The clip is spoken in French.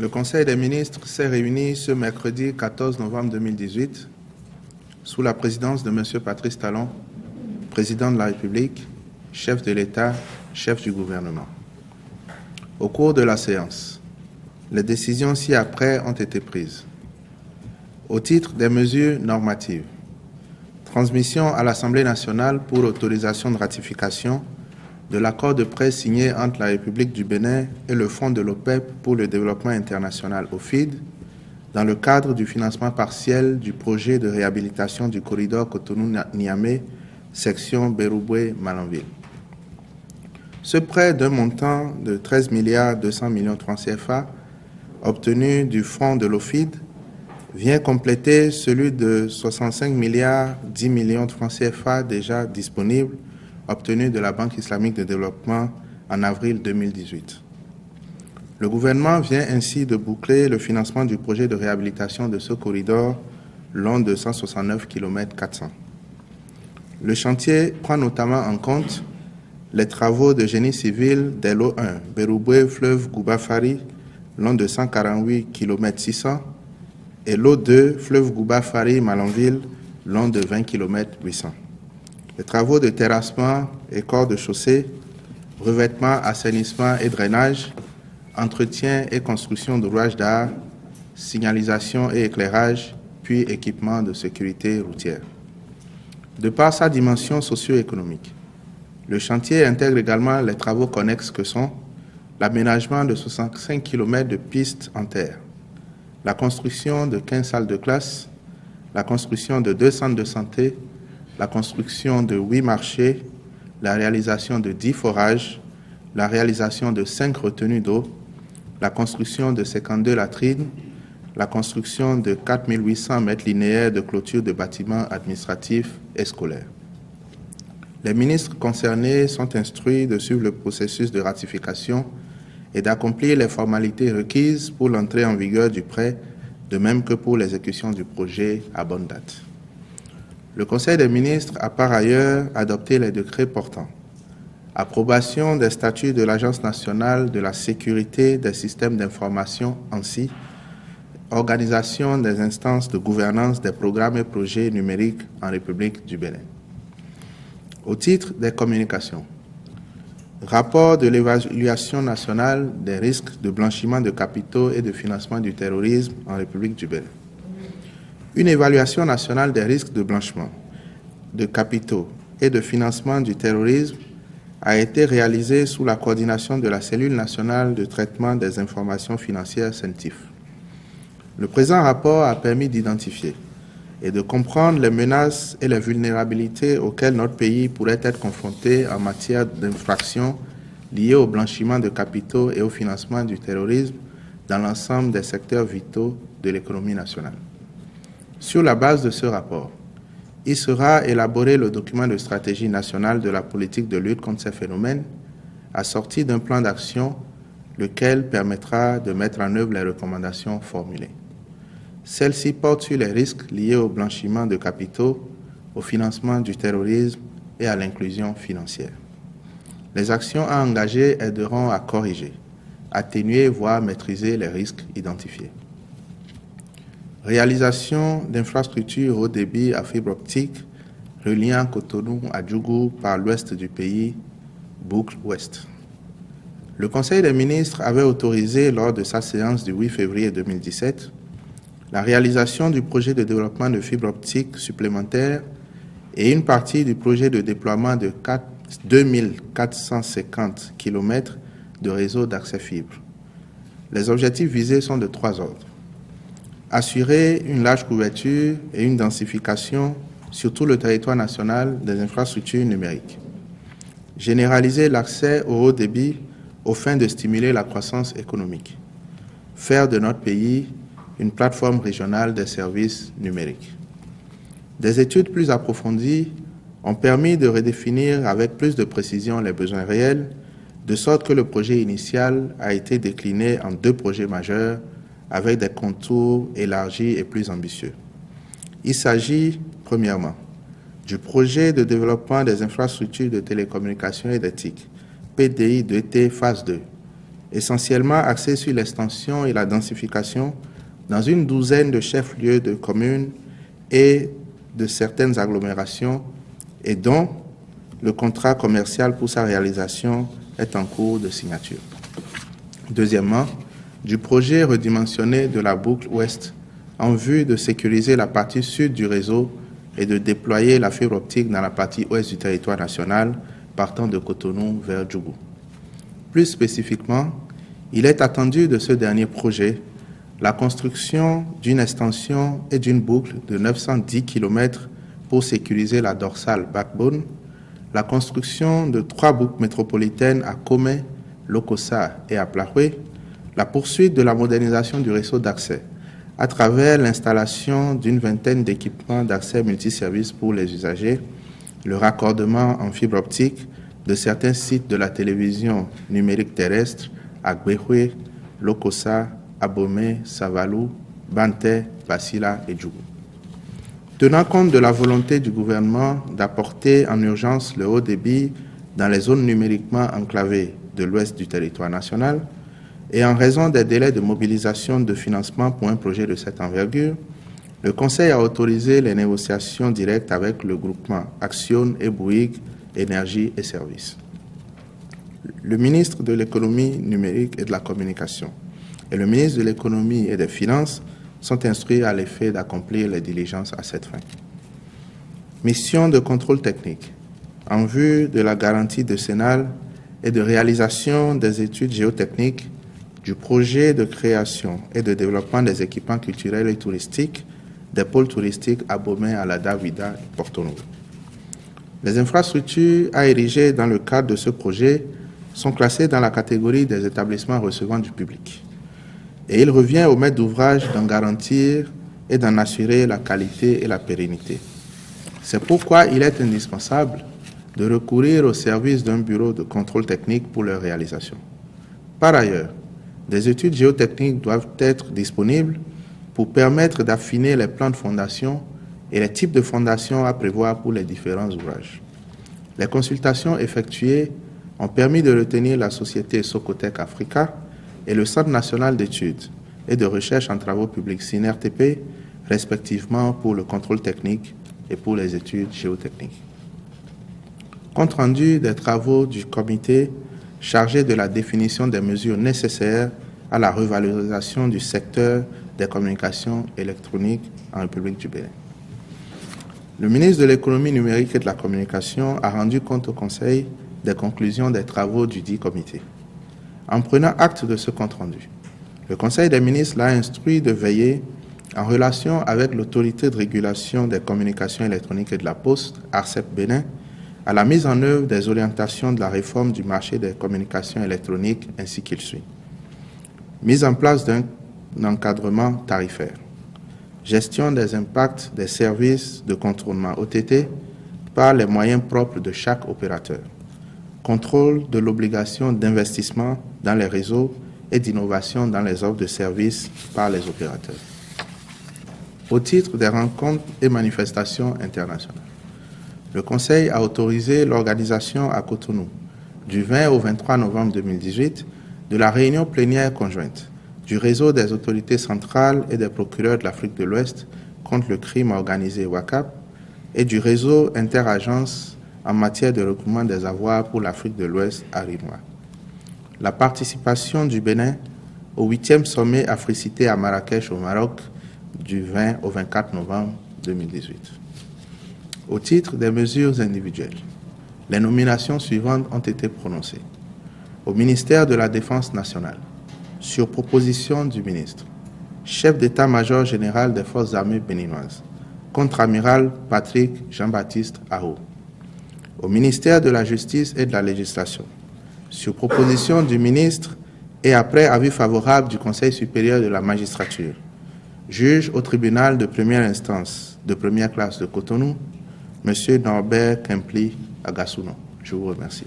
Le Conseil des ministres s'est réuni ce mercredi 14 novembre 2018 sous la présidence de M. Patrice Talon, président de la République, chef de l'État, chef du gouvernement. Au cours de la séance, les décisions ci-après ont été prises. Au titre des mesures normatives, transmission à l'Assemblée nationale pour autorisation de ratification de l'accord de prêt signé entre la République du Bénin et le Fonds de l'OPEP pour le développement international OFID dans le cadre du financement partiel du projet de réhabilitation du corridor Cotonou-Niamey, section Bérouboué-Malanville. Ce prêt d'un montant de 13 200 millions de francs CFA obtenu du Fonds de l'OFID vient compléter celui de 65 10 millions de francs CFA déjà disponible obtenu de la Banque islamique de développement en avril 2018. Le gouvernement vient ainsi de boucler le financement du projet de réhabilitation de ce corridor long de 169 km 400. Le chantier prend notamment en compte les travaux de génie civil des lots 1, Bérouboué, fleuve Gouba-Fari, long de 148 km 600, et lot 2, fleuve Gouba-Fari, Malanville, long de 20 km 800. Les travaux de terrassement et corps de chaussée, revêtement, assainissement et drainage, entretien et construction d'ouvrages d'art, signalisation et éclairage, puis équipement de sécurité routière. De par sa dimension socio-économique, le chantier intègre également les travaux connexes que sont l'aménagement de 65 km de pistes en terre, la construction de 15 salles de classe, la construction de 2 centres de santé, la construction de 8 marchés, la réalisation de 10 forages, la réalisation de 5 retenues d'eau, la construction de 52 latrines, la construction de 4 800 mètres linéaires de clôture de bâtiments administratifs et scolaires. Les ministres concernés sont instruits de suivre le processus de ratification et d'accomplir les formalités requises pour l'entrée en vigueur du prêt, de même que pour l'exécution du projet à bonne date. Le Conseil des ministres a par ailleurs adopté les décrets portant approbation des statuts de l'Agence nationale de la sécurité des systèmes d'information ANSSI, organisation des instances de gouvernance des programmes et projets numériques en République du Bénin. Au titre des communications, rapport de l'évaluation nationale des risques de blanchiment de capitaux et de financement du terrorisme en République du Bénin. Une évaluation nationale des risques de blanchiment de capitaux et de financement du terrorisme a été réalisée sous la coordination de la Cellule nationale de traitement des informations financières CENTIF. Le présent rapport a permis d'identifier et de comprendre les menaces et les vulnérabilités auxquelles notre pays pourrait être confronté en matière d'infractions liées au blanchiment de capitaux et au financement du terrorisme dans l'ensemble des secteurs vitaux de l'économie nationale. Sur la base de ce rapport, il sera élaboré le document de stratégie nationale de la politique de lutte contre ces phénomènes, assorti d'un plan d'action, lequel permettra de mettre en œuvre les recommandations formulées. Celle-ci porte sur les risques liés au blanchiment de capitaux, au financement du terrorisme et à l'inclusion financière. Les actions à engager aideront à corriger, atténuer, voire maîtriser les risques identifiés. Réalisation d'infrastructures haut débit à fibre optique reliant Cotonou à Djougou par l'ouest du pays, boucle ouest. Le Conseil des ministres avait autorisé lors de sa séance du 8 février 2017 la réalisation du projet de développement de fibre optique supplémentaire et une partie du projet de déploiement de 2450 km de réseau d'accès fibre. Les objectifs visés sont de 3 ordres. Assurer une large couverture et une densification sur tout le territoire national des infrastructures numériques. Généraliser l'accès au haut débit aux fins de stimuler la croissance économique. Faire de notre pays une plateforme régionale des services numériques. Des études plus approfondies ont permis de redéfinir avec plus de précision les besoins réels, de sorte que le projet initial a été décliné en 2 projets majeurs avec des contours élargis et plus ambitieux. Il s'agit, premièrement, du projet de développement des infrastructures de télécommunications et d'éthique, PDI 2T phase 2, essentiellement axée sur l'extension et la densification dans une douzaine de chefs-lieux de communes et de certaines agglomérations et dont le contrat commercial pour sa réalisation est en cours de signature. Deuxièmement, du projet redimensionné de la boucle ouest en vue de sécuriser la partie sud du réseau et de déployer la fibre optique dans la partie ouest du territoire national partant de Cotonou vers Djougou. Plus spécifiquement, il est attendu de ce dernier projet la construction d'une extension et d'une boucle de 910 km pour sécuriser la dorsale backbone, la construction de 3 boucles métropolitaines à Komé, Lokossa et à Plahoué, la poursuite de la modernisation du réseau d'accès à travers l'installation d'une vingtaine d'équipements d'accès multiservices pour les usagers, le raccordement en fibre optique de certains sites de la télévision numérique terrestre à Gbehoué, Lokossa, Abomey, Savalou, Banté, Basila et Djougou. Tenant compte de la volonté du gouvernement d'apporter en urgence le haut débit dans les zones numériquement enclavées de l'ouest du territoire national, et en raison des délais de mobilisation de financement pour un projet de cette envergure, le Conseil a autorisé les négociations directes avec le groupement Action et Bouygues Énergie et Services. Le ministre de l'Économie numérique et de la Communication et le ministre de l'Économie et des Finances sont instruits à l'effet d'accomplir les diligences à cette fin. Mission de contrôle technique en vue de la garantie décennale et de réalisation des études géotechniques du projet de création et de développement des équipements culturels et touristiques des pôles touristiques Abomey, Alada, Ouida et Porto Novo. Les infrastructures à ériger dans le cadre de ce projet sont classées dans la catégorie des établissements recevant du public. Et il revient au maître d'ouvrage d'en garantir et d'en assurer la qualité et la pérennité. C'est pourquoi il est indispensable de recourir au service d'un bureau de contrôle technique pour leur réalisation. Par ailleurs, des études géotechniques doivent être disponibles pour permettre d'affiner les plans de fondation et les types de fondations à prévoir pour les différents ouvrages. Les consultations effectuées ont permis de retenir la société Socotec Africa et le Centre national d'études et de recherche en travaux publics CNRTP, respectivement pour le contrôle technique et pour les études géotechniques. Compte rendu des travaux du comité chargé de la définition des mesures nécessaires à la revalorisation du secteur des communications électroniques en République du Bénin. Le ministre de l'Économie numérique et de la Communication a rendu compte au Conseil des conclusions des travaux du dit comité. En prenant acte de ce compte-rendu, le Conseil des ministres l'a instruit de veiller, en relation avec l'autorité de régulation des communications électroniques et de la Poste, ARCEP Bénin, à la mise en œuvre des orientations de la réforme du marché des communications électroniques ainsi qu'il suit. Mise en place d'un encadrement tarifaire, gestion des impacts des services de contournement OTT par les moyens propres de chaque opérateur, contrôle de l'obligation d'investissement dans les réseaux et d'innovation dans les offres de services par les opérateurs. Au titre des rencontres et manifestations internationales, le Conseil a autorisé l'organisation à Cotonou, du 20 au 23 novembre 2018, de la réunion plénière conjointe du réseau des autorités centrales et des procureurs de l'Afrique de l'Ouest contre le crime organisé WACAP et du réseau interagences en matière de recouvrement des avoirs pour l'Afrique de l'Ouest à Rinois. La participation du Bénin au 8e sommet Africité à Marrakech au Maroc du 20 au 24 novembre 2018. Au titre des mesures individuelles, les nominations suivantes ont été prononcées. Au ministère de la Défense nationale, sur proposition du ministre, chef d'état-major général des forces armées béninoises, contre-amiral Patrick Jean-Baptiste Aho. Au ministère de la Justice et de la Législation, sur proposition du ministre et après avis favorable du Conseil supérieur de la magistrature, juge au tribunal de première instance de première classe de Cotonou, M. Norbert Kempli Agassuno. Je vous remercie.